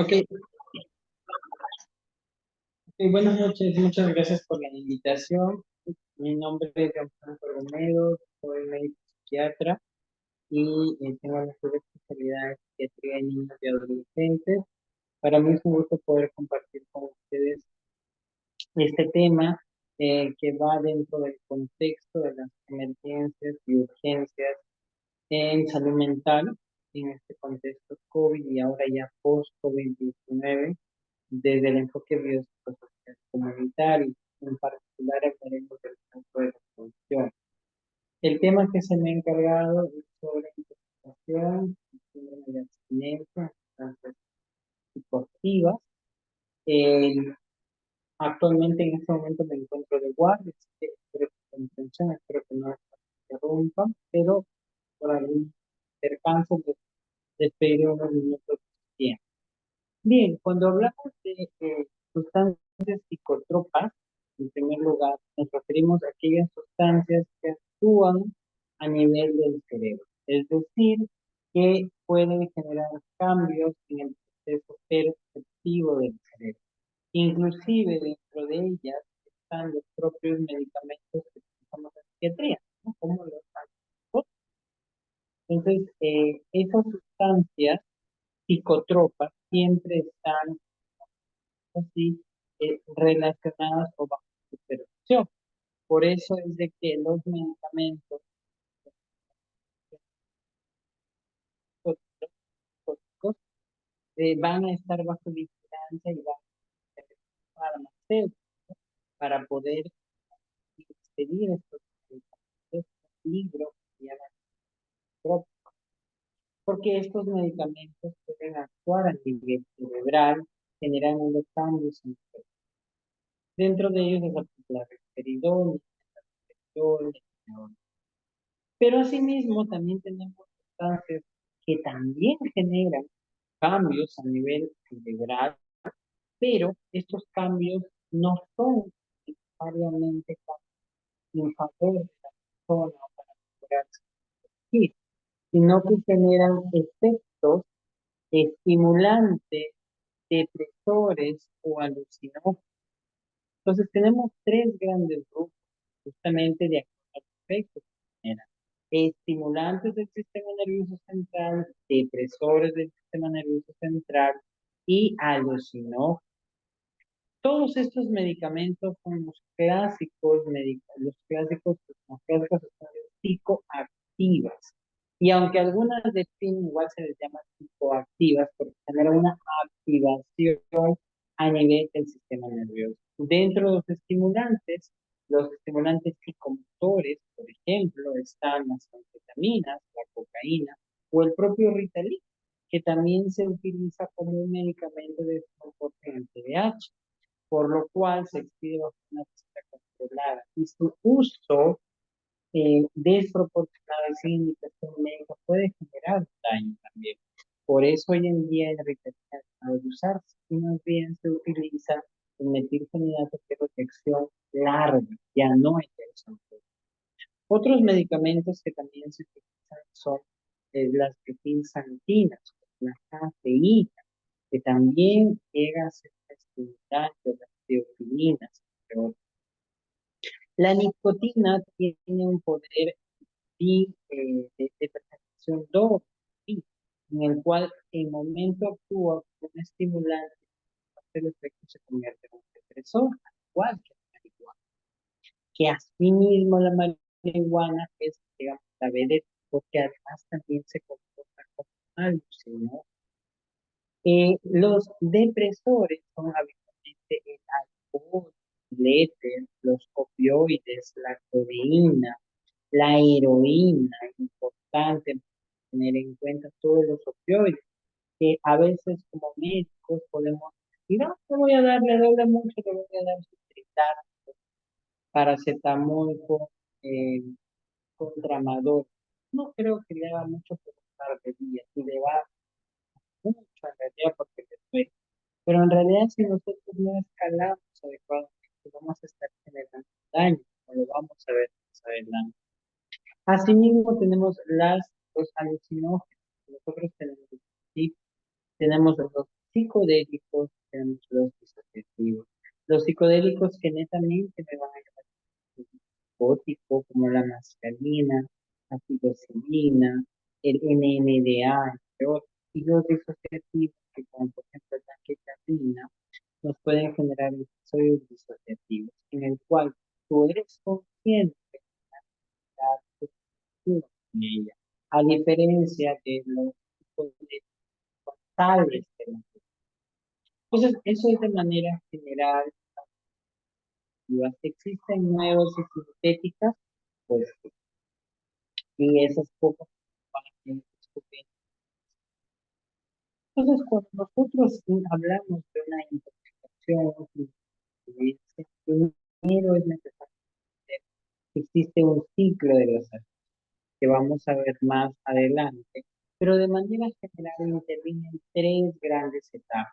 Ok, buenas noches, muchas gracias por la invitación. Mi nombre es Gianfranco Romero, soy médico psiquiatra y tengo la especialidad en psiquiatría en niños y adolescentes. Para mí es un gusto poder compartir con ustedes este tema que va dentro del contexto de las emergencias y urgencias en salud mental, en este contexto COVID y ahora ya post-COVID-19 desde el enfoque biopsicosocial comunitario. En particular hablaremos del campo de la solución. El tema que se me ha encargado es sobre intoxicación, síndrome de abstinencia, sustancias psicoactivas. Eh, Actualmente en este momento me encuentro de guardia, así que espero que con atención, espero que no me interrumpan, pero por algún percance les pediré unos minutos de tiempo. Bien, cuando hablamos de sustancias psicotropas, en primer lugar, nos referimos a aquellas sustancias que actúan a nivel del cerebro, es decir, que pueden generar cambios en el proceso perceptivo del cerebro. Inclusive dentro de ellas están los propios medicamentos que utilizamos en psiquiatría, ¿no? Como los antibióticos. Entonces, esas sustancias psicotropas siempre están así relacionadas o bajo supervisión. Por eso es de que los medicamentos psicóticos van a estar bajo vigilancia y van a ser farmacéuticos para poder expedir estos medicamentos, libros que se llaman psicotrópicos, porque estos medicamentos pueden actuar a nivel cerebral, generando cambios en el cerebro. Dentro de ellos es la risperidona, el. Pero asimismo también tenemos sustancias que también generan cambios a nivel cerebral, pero estos cambios no son necesariamente en favor de la persona o para curarse, sino que generan efectos estimulantes, depresores o alucinógenos. Entonces tenemos tres grandes grupos justamente de efectos que generan. Estimulantes del sistema nervioso central, depresores del sistema nervioso central y alucinógenos. Todos estos medicamentos son las clásicas sustancias psicoactivas. Y aunque algunas definen, igual se les llama psicoactivas porque generan una activación a nivel del sistema nervioso. Dentro de los estimulantes psicomotores, por ejemplo, están las anfetaminas, la cocaína o el propio Ritalin, que también se utiliza como un medicamento de soporte en el TDAH, por lo cual se expide bajo una receta controlada y su uso desproporcionado y sin indicación médica puede generar daño también. Por eso hoy en día el Ritalin ha dejado de usarse y más bien se utiliza el metilfenidato de protección larga, ya no hay tensión. Otros medicamentos que también se utilizan son las metilxantinas, la cafeína, que también llega a ser estimulante, las teofilinas, pero la nicotina tiene un poder de percepción doble, ¿sí? En el cual en momento actúa como un estimulante, el efecto se convierte en un depresor, al igual que la marihuana. Que asimismo la marihuana es, digamos, la vedette, porque además también se comporta como alucinógeno. Los depresores son habitualmente el alcohol, el éter, los opioides, la codeína, la heroína. Es importante tener en cuenta todos los opioides, que a veces como médicos podemos decir, no, no voy a darle doble mucho, le voy a dar citrital, paracetamol con tramador. No creo que le haga mucho por un par de días, y le va mucho en realidad porque después. Pero en realidad, si nosotros no escalamos adecuadamente, vamos a estar generando daño, o lo vamos a ver más adelante. Asimismo, tenemos los alucinógenos. Nosotros tenemos, ¿sí? Tenemos los psicodélicos, tenemos los disociativos. Los psicodélicos que netamente me van a llevar a un psicótico, como la mescalina, la psilocibina, el NMDA, entre otros. Y los disociativos, que como por ejemplo la ketamina, nos pueden generar episodios disociativos, en el cual tú eres consciente de la en ella, a diferencia de los tipos de tales de la. Entonces, eso es de manera general. Existen nuevas y sintéticas, pues, y esas pocas para que discuten. Entonces, cuando nosotros hablamos de una intoxicación, primero es necesario que existe un ciclo de los actos que vamos a ver más adelante, pero de manera general intervienen tres grandes etapas.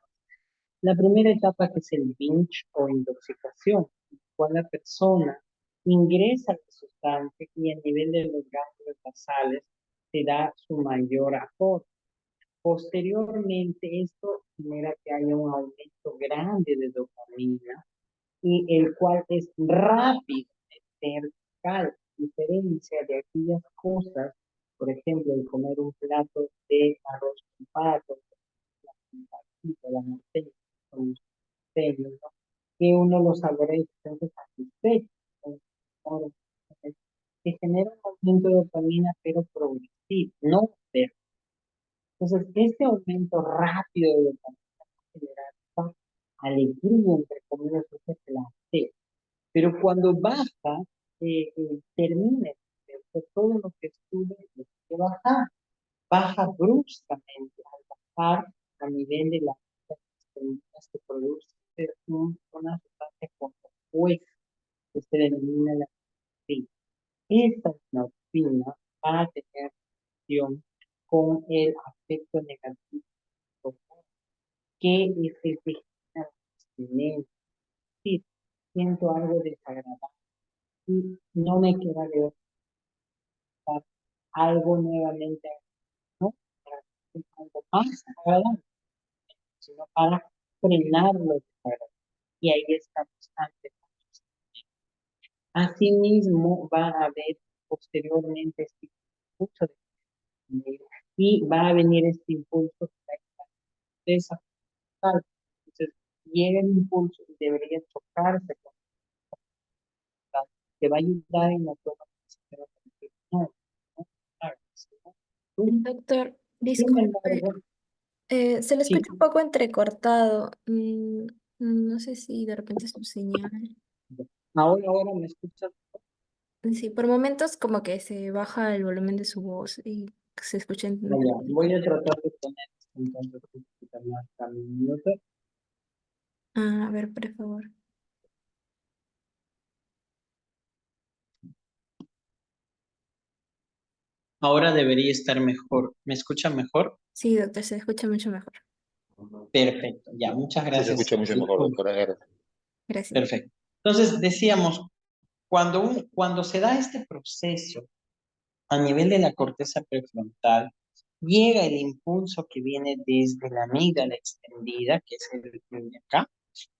La primera etapa que es el binge o intoxicación, cuando la persona ingresa la sustancia y a nivel de los ganglios basales se da su mayor aporte. Posteriormente, esto genera que haya un aumento grande de dopamina y el cual es rápido de vertical, diferencia de aquellas cosas, por ejemplo, el comer un plato de arroz con pato, la norteña, con serio, ¿no? Que uno lo saborea y se siente satisfecho, ¿no? Que genera un aumento de dopamina, pero progresivo, no ver. Entonces, este aumento rápido de dopamina genera esta alegría, entre comillas, ese placer. Pero cuando baja, termina todo lo que sube, tiene que bajar. Baja bruscamente al bajar a nivel de las células que produce una sustancia compuesta que se denomina la endorfina. Esta endorfina va a tener relación con el aspecto negativo que es el que genera abstinencia. Sí, siento algo desagradable y no me queda de otra algo nuevamente, ¿no? Para hacer algo más agradable, sino para frenar lo desagradable. Y ahí estamos ante. Asimismo, va a haber posteriormente este impulso de y va a venir este impulso de esa tal. Entonces, llega el impulso y debería chocarse con tal, que va a ayudar en la toma de decisiones. No, no, claro, ¿no? Doctor, Sin disculpe, embargo, se le sí, escucha un poco entrecortado. No sé si de repente es su señal. ahora me escuchas. Sí, por momentos como que se baja el volumen de su voz y se escucha Vaya, voy entrecortado. a tratar de poner esto entonces un poquito más a mi minuto. Ah, a ver, por favor. Ahora debería estar mejor. ¿Me escucha mejor? Sí, doctor, se escucha mucho mejor. Perfecto, ya, muchas Sí, se gracias. escucha mucho mejor, doctora. Gracias. Gracias. Perfecto. Entonces, decíamos, cuando se da este proceso a nivel de la corteza prefrontal, llega el impulso que viene desde la amígdala extendida, que es el de acá,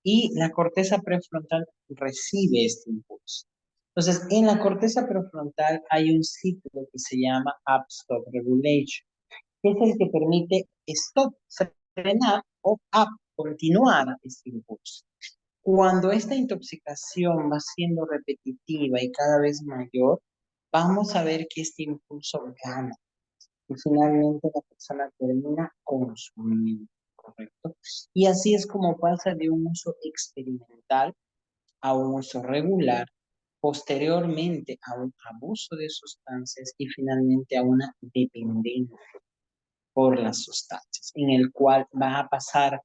y la corteza prefrontal recibe este impulso. Entonces, en la corteza prefrontal hay un ciclo que se llama Up-Stop Regulation, que es el que permite stop, frenar o up, continuar este impulso. Cuando esta intoxicación va siendo repetitiva y cada vez mayor, vamos a ver que este impulso gana y finalmente la persona termina consumiendo, ¿correcto? Y así es como pasa de un uso experimental a un uso regular, posteriormente a un abuso de sustancias y finalmente a una dependencia por las sustancias, en el cual va a pasar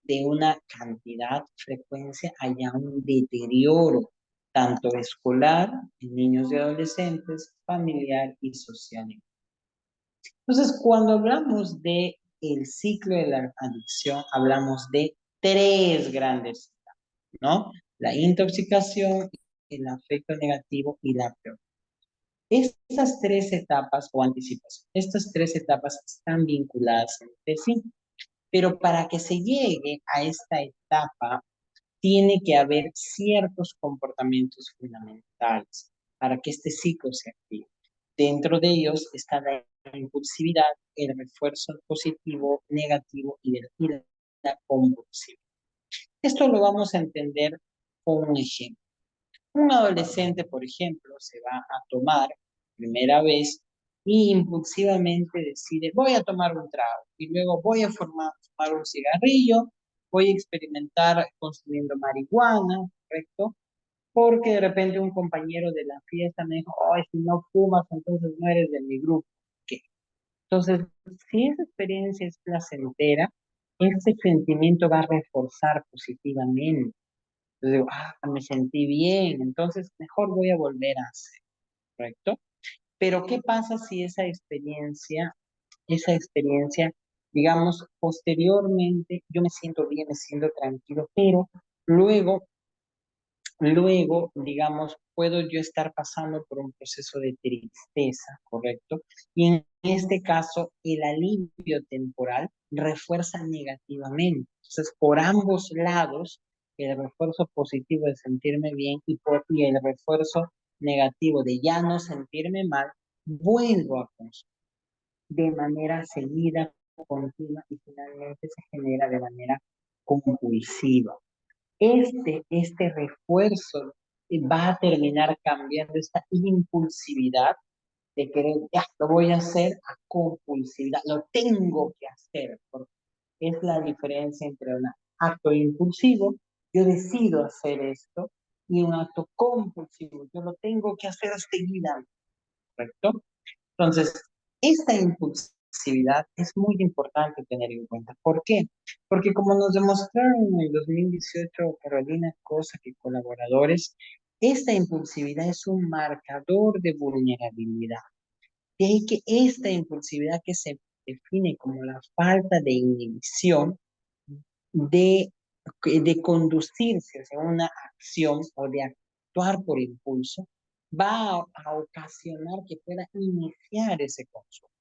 de una cantidad, frecuencia, a ya un deterioro, tanto escolar, en niños y adolescentes, familiar y social. Entonces, cuando hablamos de el ciclo de la adicción, hablamos de tres grandes etapas, ¿no? La intoxicación, el afecto negativo y la peor. Estas tres etapas o anticipación, estas tres etapas están vinculadas entre sí. Pero para que se llegue a esta etapa, tiene que haber ciertos comportamientos fundamentales para que este ciclo se active. Dentro de ellos está la impulsividad, el refuerzo positivo, negativo y la compulsividad. Esto lo vamos a entender con un ejemplo. Un adolescente, por ejemplo, se va a tomar primera vez y impulsivamente decide, voy a tomar un trago y luego voy a fumar un cigarrillo, voy a experimentar consumiendo marihuana, ¿correcto? Porque de repente un compañero de la fiesta me dijo, ay, si no fumas, entonces no eres de mi grupo. ¿Qué? Entonces, si esa experiencia es placentera, este sentimiento va a reforzar positivamente. Entonces digo, me sentí bien, entonces mejor voy a volver a hacer, ¿correcto? Pero ¿qué pasa si esa experiencia, digamos, posteriormente yo me siento bien, me siento tranquilo, pero luego, digamos, puedo yo estar pasando por un proceso de tristeza, ¿correcto? Y en este caso, el alivio temporal refuerza negativamente. Entonces, por ambos lados, el refuerzo positivo de sentirme bien y el refuerzo negativo de ya no sentirme mal, vuelvo a consumir de manera seguida, continua y finalmente se genera de manera compulsiva. Este refuerzo va a terminar cambiando esta impulsividad de querer, ya, lo voy a hacer a compulsividad, lo tengo que hacer, porque es la diferencia entre un acto impulsivo, yo decido hacer esto, y un acto compulsivo, yo lo tengo que hacer seguidamente, ¿correcto? Entonces, esta impulsividad es muy importante tener en cuenta. ¿Por qué? Porque como nos demostraron en el 2018 Carolina Cosa y colaboradores, esta impulsividad es un marcador de vulnerabilidad. De ahí que esta impulsividad que se define como la falta de inhibición de, de conducirse hacia una acción o de actuar por impulso, va a ocasionar que pueda iniciar ese consumo.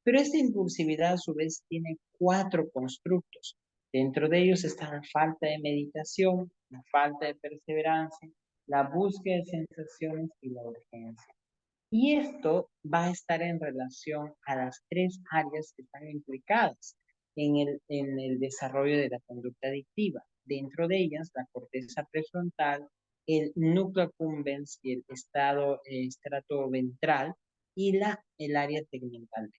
Pero esta impulsividad a su vez tiene cuatro constructos. Dentro de ellos está la falta de meditación, la falta de perseverancia, la búsqueda de sensaciones y la urgencia. Y esto va a estar en relación a las tres áreas que están implicadas en el desarrollo de la conducta adictiva. Dentro de ellas, la corteza prefrontal, el núcleo accumbens y el estrato ventral y el área tegmental.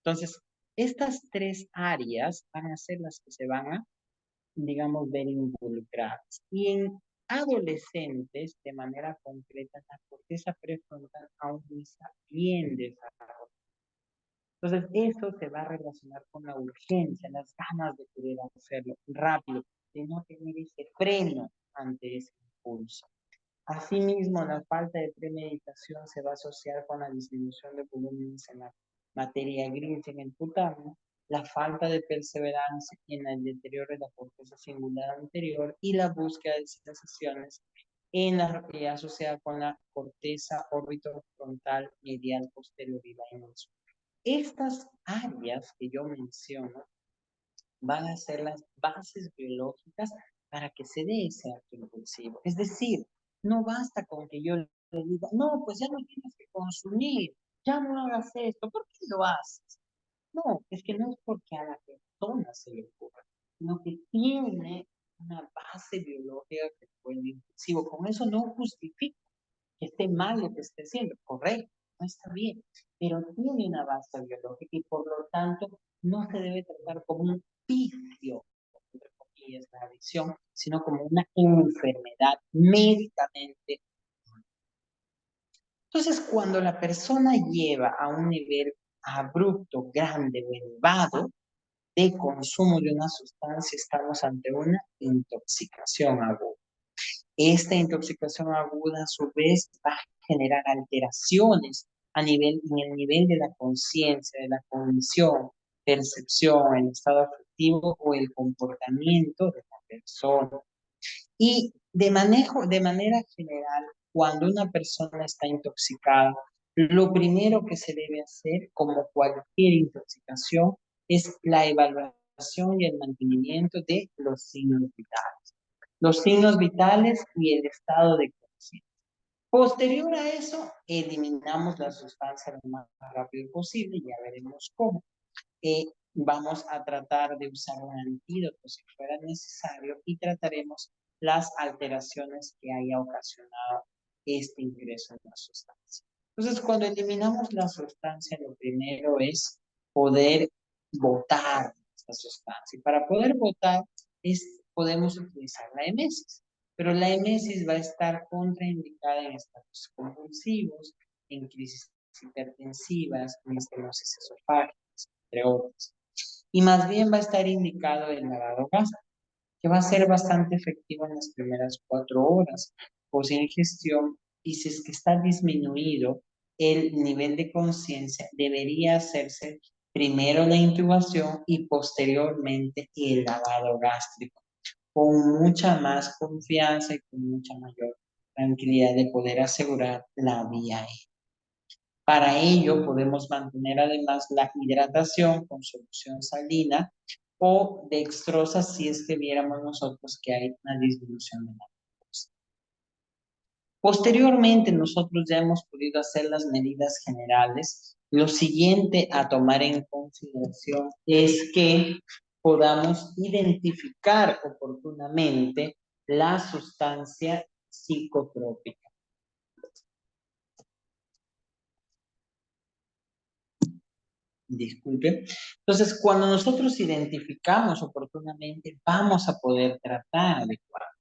Entonces, estas tres áreas van a ser las que se van a, digamos, ver involucradas. Y en adolescentes, de manera concreta, la corteza prefrontal aún no está bien desarrollada. Entonces, eso se va a relacionar con la urgencia, las ganas de querer hacerlo rápido, de no tener ese freno ante ese impulso. Asimismo, la falta de premeditación se va a asociar con la disminución de volúmenes en la materia gris en el putamo, la falta de perseverancia en el deterioro de la corteza singular anterior y la búsqueda de sensaciones asociada con la corteza orbitofrontal medial posterior y la emoción. Estas áreas que yo menciono van a ser las bases biológicas para que se dé ese acto impulsivo. Es decir, no basta con que yo le diga, no, pues ya no tienes que consumir, ya no hagas esto, ¿por qué lo haces? No, es que no es porque a la persona se le ocurra, sino que tiene una base biológica que puede impulsivo. Con eso no justifica que esté mal lo que esté haciendo, correcto, no está bien, pero tiene una base biológica y por lo tanto no se debe tratar como un vicio, entre comillas, la adicción, sino como una enfermedad médicamente. Entonces, cuando la persona lleva a un nivel abrupto, grande o elevado de consumo de una sustancia, estamos ante una intoxicación aguda. Esta intoxicación aguda, a su vez, va a generar alteraciones en el nivel de la conciencia, de la cognición, percepción, el estado afectivo o el comportamiento de la persona. Y de manera general, cuando una persona está intoxicada, lo primero que se debe hacer, como cualquier intoxicación, es la evaluación y el mantenimiento de los signos vitales. Los signos vitales y el estado de conciencia. Posterior a eso, eliminamos la sustancia lo más rápido posible, ya veremos cómo. Vamos a tratar de usar un antídoto si fuera necesario y trataremos las alteraciones que haya ocasionado este ingreso de la sustancia. Entonces, cuando eliminamos la sustancia, lo primero es poder botar esta sustancia. Y para poder botar, podemos utilizar la emesis. Pero la emesis va a estar contraindicada en estados convulsivos, en crisis hipertensivas, en estenosis esofágicas, entre otras. Y más bien va a estar indicado el lavado gástrico, que va a ser bastante efectivo en las primeras 4 horas post ingestión, y si es que está disminuido el nivel de conciencia, debería hacerse primero la intubación y posteriormente el lavado gástrico, con mucha más confianza y con mucha mayor tranquilidad de poder asegurar la vía aérea. Para ello podemos mantener además la hidratación con solución salina o dextrosa si es que viéramos nosotros que hay una disminución de la glucosa. Posteriormente nosotros ya hemos podido hacer las medidas generales. Lo siguiente a tomar en consideración es que podamos identificar oportunamente la sustancia psicotrópica. Disculpe. Entonces, cuando nosotros identificamos oportunamente, vamos a poder tratar adecuadamente.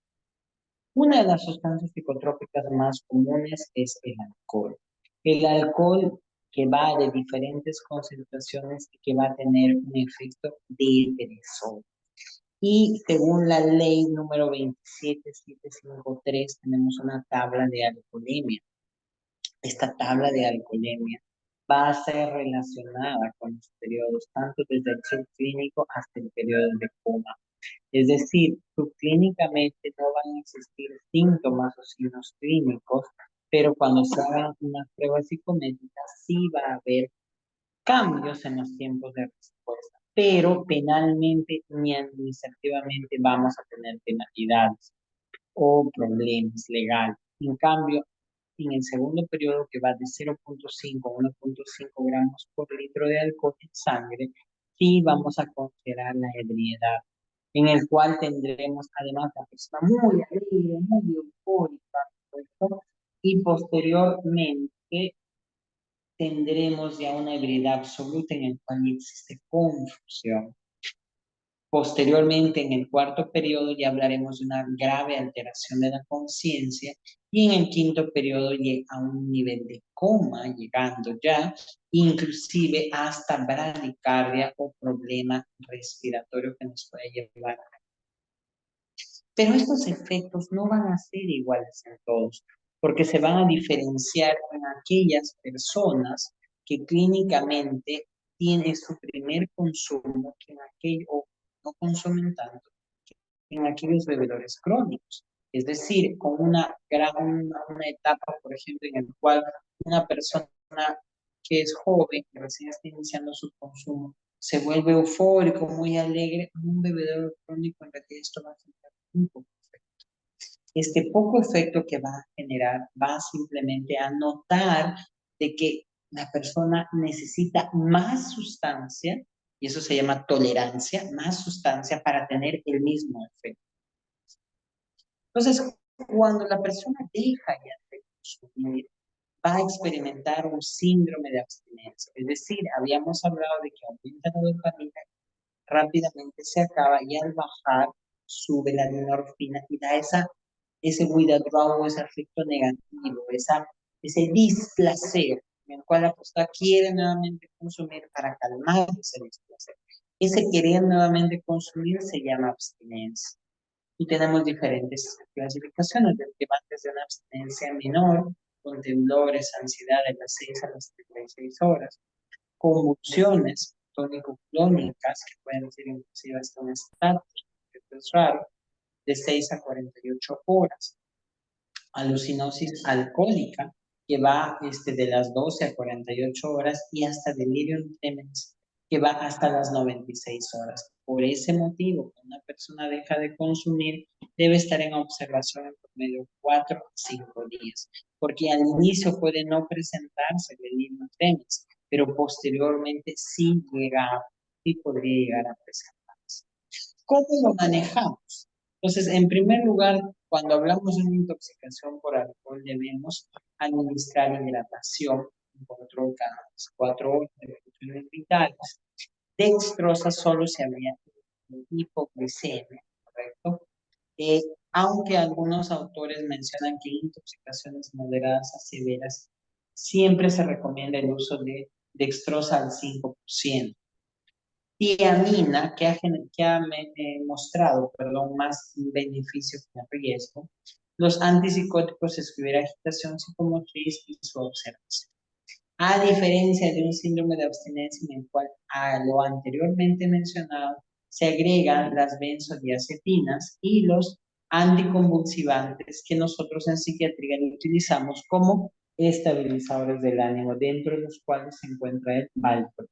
Una de las sustancias psicotrópicas más comunes es el alcohol. El alcohol que va de diferentes concentraciones y que va a tener un efecto depresor. Y según la ley número 27753, tenemos una tabla de alcoholemia. Esta tabla de alcoholemia va a ser relacionada con los periodos, tanto desde el subclínico hasta el periodo de coma. Es decir, subclínicamente no van a existir síntomas o signos clínicos, pero cuando se hagan unas pruebas psicométricas sí va a haber cambios en los tiempos de respuesta, pero penalmente ni administrativamente vamos a tener penalidades o problemas legales. En cambio, en el segundo periodo, que va de 0,5 a 1,5 gramos por litro de alcohol en sangre, sí vamos a considerar la ebriedad, en el cual tendremos además la persona muy alegre, muy eufórica, ¿correcto? Y posteriormente tendremos ya una ebriedad absoluta en el cual existe confusión. Posteriormente, en el cuarto periodo, ya hablaremos de una grave alteración de la conciencia y en el quinto periodo a un nivel de coma, llegando ya inclusive hasta bradicardia o problema respiratorio que nos puede llevar. Pero estos efectos no van a ser iguales en todos, porque se van a diferenciar en aquellas personas que clínicamente tienen su primer consumo, que en aquello no consumen tanto, en aquellos bebedores crónicos. Es decir, con una etapa, por ejemplo, en la cual una persona que es joven, que recién está iniciando su consumo, se vuelve eufórico, muy alegre, un bebedor crónico, en realidad esto va a generar un poco de efecto. Este poco efecto que va a generar va simplemente a notar de que la persona necesita más sustancia, y eso se llama tolerancia, más sustancia para tener el mismo efecto. Entonces, cuando la persona deja ya de consumir, va a experimentar un síndrome de abstinencia. Es decir, habíamos hablado de que aumenta la dopamina, rápidamente se acaba y al bajar sube la endorfina y da ese withdrawal, ese efecto negativo, ese displacer en el cual la persona quiere nuevamente consumir para calmar ese displacer. Ese querer nuevamente consumir se llama abstinencia. Y tenemos diferentes clasificaciones, que van desde una abstinencia menor, con temblores, ansiedad de las 6 a las 36 horas, convulsiones tónico-clónicas, que pueden ser inclusive hasta un estatus, que es raro, de 6 a 48 horas, alucinosis alcohólica, que va de las 12 a 48 horas, y hasta delirium tremens que va hasta las 96 horas. Por ese motivo, cuando una persona deja de consumir, debe estar en observación en promedio 4 a 5 días, porque al inicio puede no presentarse el hidrotenis, pero posteriormente sí podría llegar a presentarse. ¿Cómo lo manejamos? Entonces, en primer lugar, cuando hablamos de una intoxicación por alcohol, debemos administrar hidratación, un control cada 4 horas de funciones vitales. Dextrosa solo se habría hipoglucemia, ¿correcto? Eh, Aunque algunos autores mencionan que intoxicaciones moderadas a severas, siempre se recomienda el uso de dextrosa al 5%. Tiamina, que ha mostrado, perdón, más beneficio que riesgo. Los antipsicóticos, escribir agitación psicomotriz y su observación. A diferencia de un síndrome de abstinencia en el cual a lo anteriormente mencionado se agregan las benzodiazepinas y los anticonvulsivantes que nosotros en psiquiatría utilizamos como estabilizadores del ánimo, dentro de los cuales se encuentra el valproic.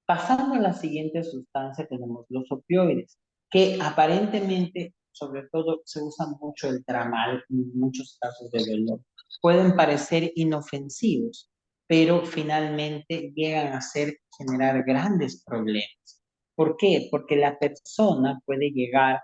Pasando a la siguiente sustancia, tenemos los opioides, que aparentemente, sobre todo, se usa mucho el tramal en muchos casos de dolor. Pueden parecer inofensivos, pero finalmente llegan a generar grandes problemas. ¿Por qué? Porque la persona puede llegar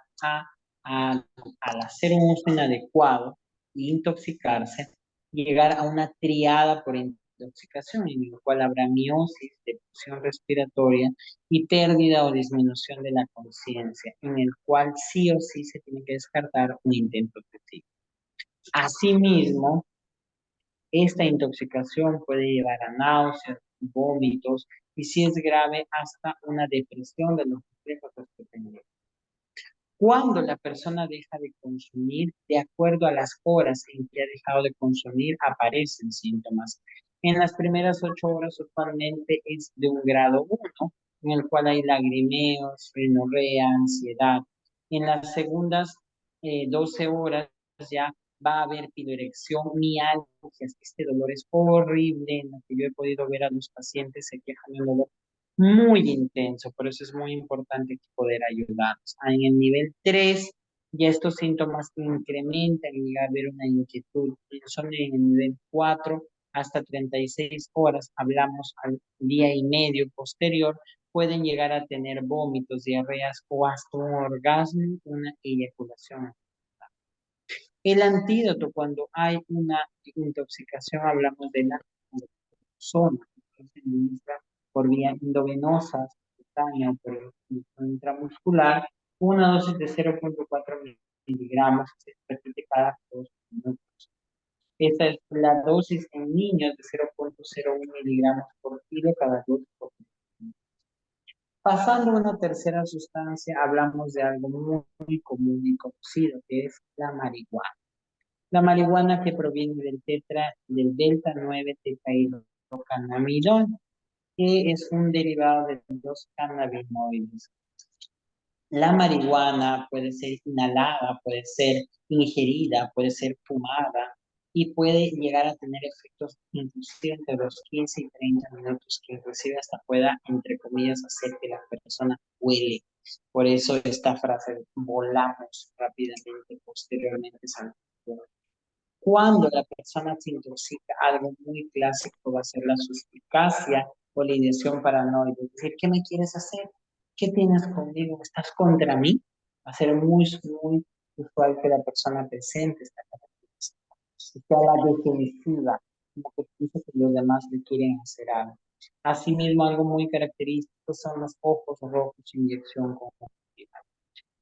al hacer un uso inadecuado e intoxicarse, llegar a una triada por intoxicación, en el cual habrá miosis, depresión respiratoria y pérdida o disminución de la conciencia, en el cual sí o sí se tiene que descartar un intento suicidio. Asimismo, esta intoxicación puede llevar a náuseas, vómitos y si es grave hasta una depresión de los reflejos respiratorios. Cuando la persona deja de consumir, de acuerdo a las horas en que ha dejado de consumir, aparecen síntomas. En las primeras 8 horas usualmente es de un grado 1, en el cual hay lagrimeos, rinorrea, ansiedad. En las segundas 12 horas ya va a haber piloerección, mialgias. Este dolor es horrible, en lo que yo he podido ver a los pacientes se quejan de un dolor muy intenso, por eso es muy importante poder ayudarlos. En el nivel 3 ya estos síntomas incrementan y llega a haber una inquietud. Son en el nivel 4 hasta 36 horas, hablamos al día y medio posterior, pueden llegar a tener vómitos, diarreas o hasta un orgasmo, una eyaculación. El antídoto, cuando hay una intoxicación, hablamos de la zona, que se administra por vía endovenosa, subcutánea o por intramuscular, una dosis de 0,4 miligramos se repite cada 2 minutos. Esta es la dosis en niños de 0,01 miligramos por kilo cada 2 minutos. Pasando a una tercera sustancia, hablamos de algo muy común y conocido, que es la marihuana. La marihuana que proviene del delta 9 tetrahidrocannabinol, que es un derivado de los cannabinoides. La marihuana puede ser inhalada, puede ser ingerida, puede ser fumada y puede llegar a tener efectos inclusive entre los 15 y 30 minutos, que inclusive hasta pueda, entre comillas, hacer que la persona huele. Por eso esta frase, volamos rápidamente, posteriormente salta. Cuando la persona se intoxica, algo muy clásico va a ser la suspicacia o la ideación paranoide. Es decir, ¿qué me quieres hacer? ¿Qué tienes conmigo? ¿Estás contra mí? Va a ser muy usual que la persona presente esta característica. Está a la defensiva, como que piensa que los demás le quieren hacer algo. Asimismo, algo muy característico son los ojos rojos, inyección conjuntiva.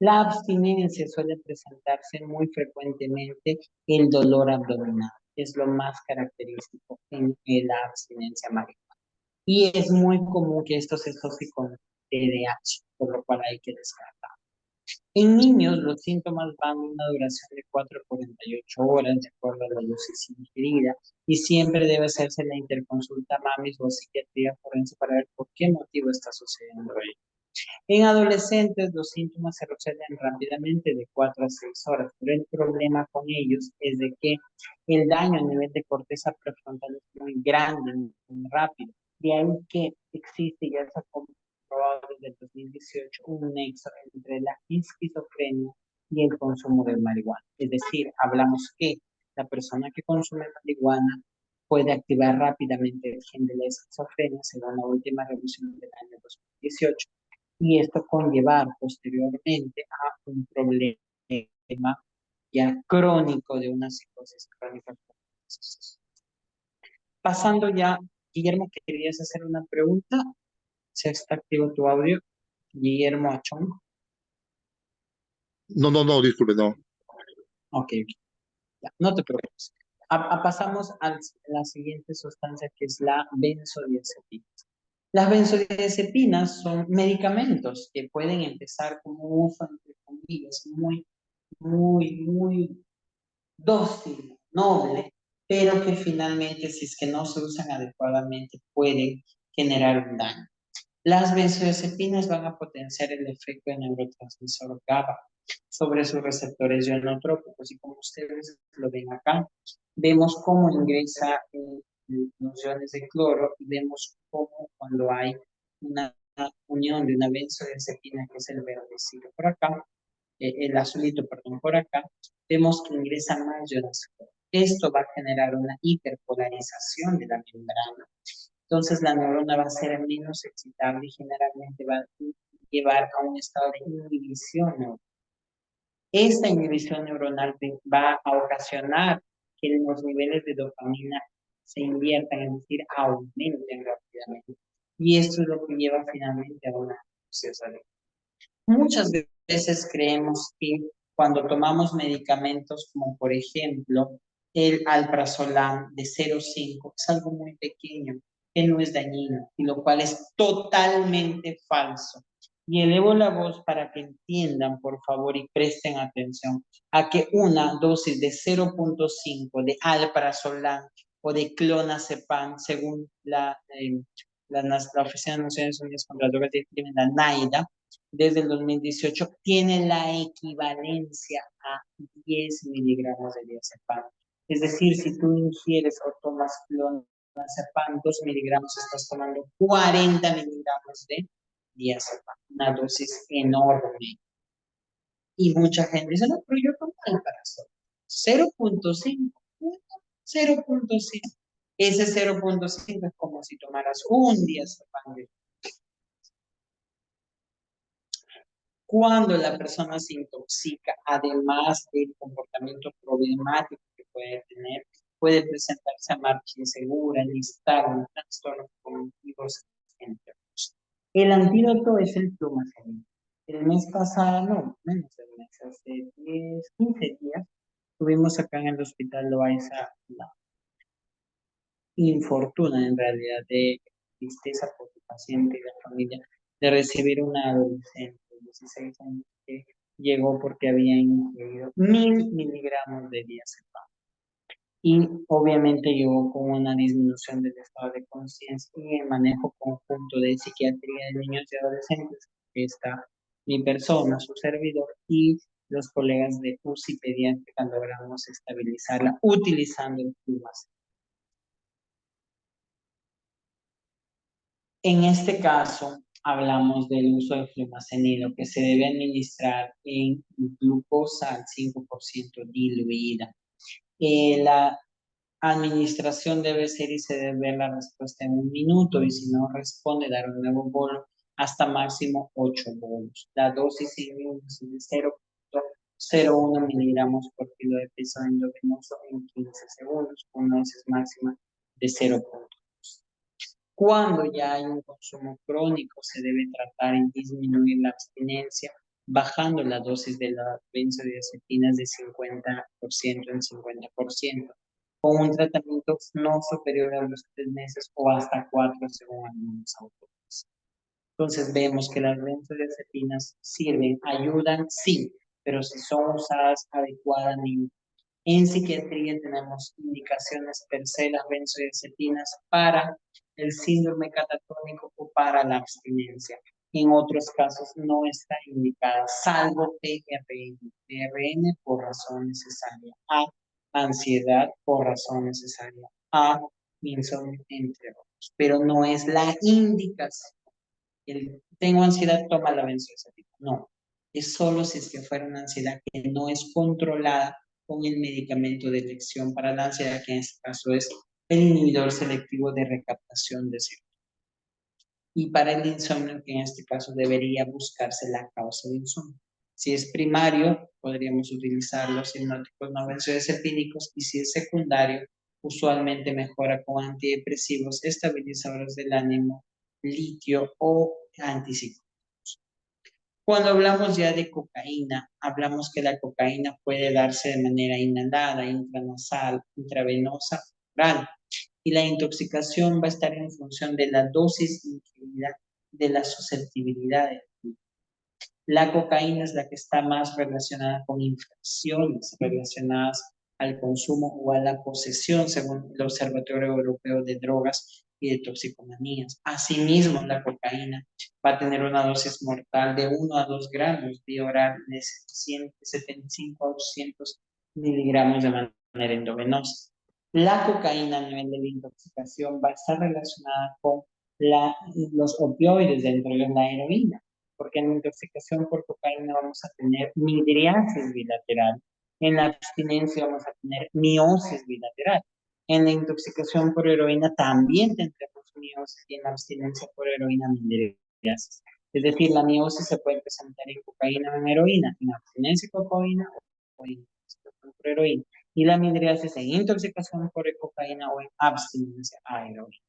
La abstinencia suele presentarse muy frecuentemente el dolor abdominal. Es lo más característico en la abstinencia marihuana. Y es muy común que esto se asocie con TDAH, por lo cual hay que descartar. En niños, los síntomas van a una duración de 4 a 48 horas, de acuerdo a la dosis ingerida, y siempre debe hacerse la interconsulta MAMIS o psiquiatría forense para ver por qué motivo está sucediendo ello. En adolescentes los síntomas se resuelven rápidamente de 4 a 6 horas, pero el problema con ellos es de que el daño a nivel de corteza prefrontal es muy grande, muy rápido. De ahí que existe, ya se ha comprobado desde el 2018, un nexo entre la esquizofrenia y el consumo de marihuana. Es decir, hablamos que la persona que consume marihuana puede activar rápidamente el gen de la esquizofrenia, según la última revisión del año 2018, y esto conllevar posteriormente a un problema ya crónico de una psicosis crónica. Pasando ya, Guillermo, ¿querías hacer una pregunta? ¿Se está activo tu audio? Guillermo Achón. No, no, no, disculpe, no. Ok, ok, ya, no te preocupes. Pasamos a la siguiente sustancia que es la benzodiazepina. Las benzodiazepinas son medicamentos que pueden empezar como un uso, entre comillas, muy dócil, noble, pero que finalmente, si es que no se usan adecuadamente, pueden generar un daño. Las benzodiazepinas van a potenciar el efecto del neurotransmisor GABA sobre sus receptores ionotrópicos y como ustedes lo ven acá, vemos cómo ingresa los iones de cloro y vemos cómo cuando hay una unión de una benzodiazepina, que es el verdecito por acá, el azulito, perdón, por acá, vemos que ingresan más iones de cloro. Esto va a generar una hiperpolarización de la membrana. Entonces la neurona va a ser menos excitable y generalmente va a llevar a un estado de inhibición neuronal. Esta inhibición neuronal va a ocasionar que los niveles de dopamina se inviertan, es decir, aumenten rápidamente. Y esto es lo que lleva finalmente a una proceso de... Muchas veces creemos que cuando tomamos medicamentos como por ejemplo el alprazolam de 0,5 es algo muy pequeño, que no es dañino, y lo cual es totalmente falso. Y elevo la voz para que entiendan, por favor, y presten atención a que una dosis de 0,5 de alprazolam o de clonazepam, según la Oficina de Naciones Unidas contra las Drogas y el Crimen, la NIDA, desde el 2018, tiene la equivalencia a 10 miligramos de diazepam. Es decir, si tú ingieres o tomas clonazepam 2 miligramos, estás tomando 40 miligramos de diazepam, una dosis enorme. Y mucha gente dice, no, pero yo tomo el corazón. 0,5, 0,5. Ese 0,5 es como si tomaras un diazepam de... Cuando la persona se intoxica, además del comportamiento problemático que puede tener, puede presentarse a marcha insegura, listar trastornos cognitivos, entre otros. El antídoto es el flumazenil. El mes pasado, no, menos del mes, hace 10, 15 días, tuvimos acá en el hospital Loaiza la infortuna en realidad de tristeza por su paciente y la familia de recibir una adolescente de 16 años que llegó porque había ingerido 1.000 miligramos de diazepam. Y obviamente llegó con una disminución del estado de conciencia y el manejo conjunto de psiquiatría de niños y adolescentes, que está mi persona, su servidor, y los colegas de UCI pediátrica logramos estabilizarla utilizando el plumas. En este caso, hablamos del uso de flumazenilo que se debe administrar en glucosa al 5% diluida. La administración debe ser y se debe ver la respuesta en 1 minuto y si no responde, dar un nuevo bolo hasta máximo 8 bolos. La dosis en niños es de 0,01 miligramos por kilo de peso endovenoso en 15 segundos, con una dosis máxima de 0,2. Cuando ya hay un consumo crónico, se debe tratar y disminuir la abstinencia, bajando la dosis de las benzodiazepinas de 50% en 50%, con un tratamiento no superior a los 3 meses o hasta 4 según algunos autores. Entonces vemos que las benzodiazepinas sirven, ayudan, sí, pero si son usadas adecuadamente. En psiquiatría tenemos indicaciones per se las benzodiazepinas para el síndrome catatónico o para la abstinencia. En otros casos no está indicada, salvo PRN. PRN por razón necesaria. A, ansiedad por razón necesaria. A, insomnio, entre otros. pero no es la indicación. Tengo ansiedad, toma la benzodiazepina. No, es solo si es que fuera una ansiedad que no es controlada con el medicamento de elección para la ansiedad, que en este caso es el inhibidor selectivo de recaptación de serotonina. Y para el insomnio, que en este caso debería buscarse la causa de insomnio. Si es primario, podríamos utilizar los hipnóticos no benzodiazepínicos, y si es secundario, usualmente mejora con antidepresivos, estabilizadores del ánimo, litio o antipsicóticos. Cuando hablamos ya de cocaína, hablamos que la cocaína puede darse de manera inhalada, intranasal, intravenosa, oral. Y la intoxicación va a estar en función de la dosis ingerida, de la susceptibilidad. La cocaína es la que está más relacionada con infracciones relacionadas al consumo o a la posesión, según el Observatorio Europeo de Drogas y de Toxicomanías. Asimismo, la cocaína va a tener una dosis mortal de 1 a 2 gramos vía oral, de 75 a 200 miligramos de manera endovenosa. La cocaína a nivel de la intoxicación va a estar relacionada con los opioides, dentro de la heroína, porque en la intoxicación por cocaína vamos a tener midriasis bilateral, en la abstinencia vamos a tener miosis bilateral, en la intoxicación por heroína también tendremos miosis, y en la abstinencia por heroína midriasis. Es decir, la miosis se puede presentar en cocaína o en heroína, en abstinencia por cocaína o en intoxicación por heroína, y la midriasis en intoxicación por cocaína o en abstinencia a heroína.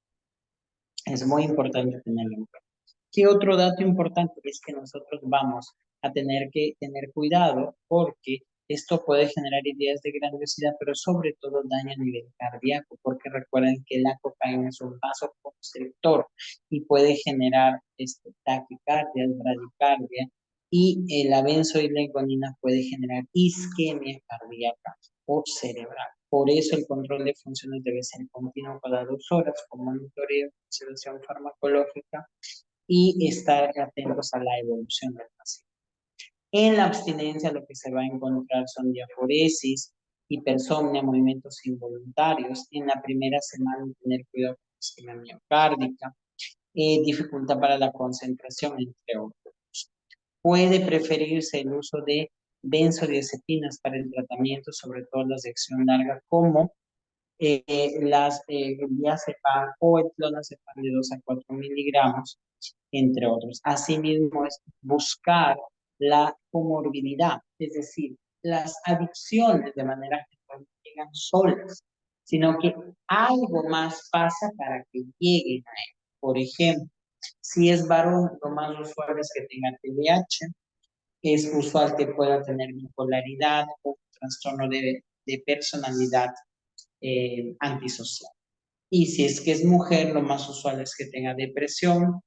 Es muy importante tenerlo en cuenta. ¿Qué otro dato importante? Es que nosotros vamos a tener que tener cuidado, porque esto puede generar ideas de grandiosidad, pero sobre todo daño a nivel cardíaco, porque recuerden que la cocaína es un vasoconstrictor y puede generar taquicardia, bradicardia, y la benzoilegonina puede generar isquemia cardíaca o cerebral. Por eso el control de funciones debe ser continuo cada 2 horas, con monitoreo, observación farmacológica, y estar atentos a la evolución del paciente. En la abstinencia lo que se va a encontrar son diaforesis, hipersomnia, movimientos involuntarios. En la primera semana tener cuidado con la isquemia miocárdica, dificultad para la concentración, entre otros. Puede preferirse el uso de benzodiazepinas para el tratamiento, sobre todo las de acción larga, como el diazepam o el clonazepam de 2 a 4 miligramos, entre otros. Asimismo, es buscar la comorbilidad, es decir, las adicciones de manera que no llegan solas, sino que algo más pasa para que lleguen a él. Por ejemplo, si es varón, lo más usual es que tenga TDAH, es usual que pueda tener bipolaridad o trastorno de personalidad antisocial. Y si es que es mujer, lo más usual es que tenga depresión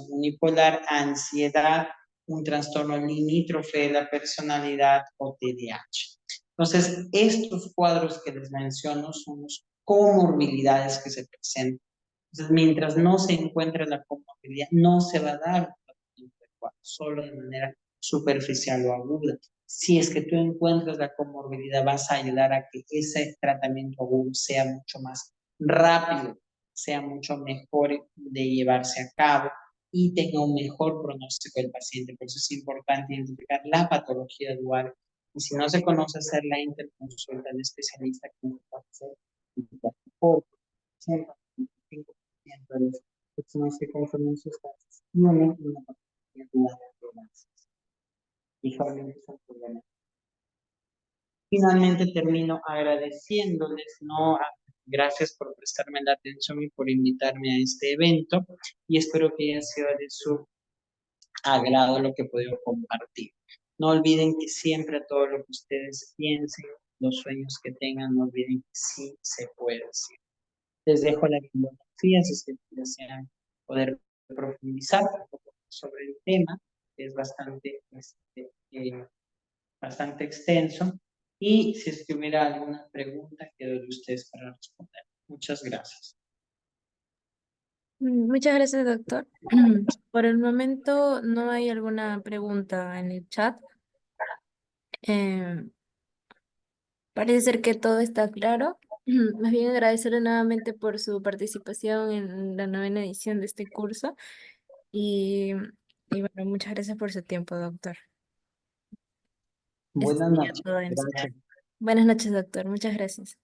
unipolar, ansiedad, un trastorno limítrofe de la personalidad o TDAH. Entonces, estos cuadros que les menciono son las comorbilidades que se presentan. Entonces, mientras no se encuentre la comorbilidad, no se va a dar un tratamiento adecuado, solo de manera superficial o aguda. Si es que tú encuentras la comorbilidad, vas a ayudar a que ese tratamiento agudo sea mucho más rápido, sea mucho mejor de llevarse a cabo y tenga un mejor pronóstico del paciente. Por eso es importante identificar la patología dual, y si no se conoce, hacer la interconsulta del especialista que nos va a hacer por 85% de las personas que consumen sustancias tienen una patología dual de base, y solamente son problemas. Finalmente termino agradeciéndoles, ¿no? Gracias por prestarme la atención y por invitarme a este evento, y espero que haya sido de su agrado lo que he podido compartir. No olviden que siempre todo lo que ustedes piensen, los sueños que tengan, no olviden que sí se puede hacer. Les dejo la bibliografía si es que desean poder profundizar un poco sobre el tema, que es bastante extenso. Y si es que hubiera alguna pregunta, quedo de ustedes para responder. Muchas gracias. Muchas gracias, doctor. Por el momento no hay alguna pregunta en el chat. Eh, Parece ser que todo está claro. Más bien agradecerle nuevamente por su participación en la novena edición de este curso y, y bueno, muchas gracias por su tiempo, doctor. Eso Buenas sería noches. todo de nuestra Gracias. parte. Buenas noches, doctor. Muchas gracias.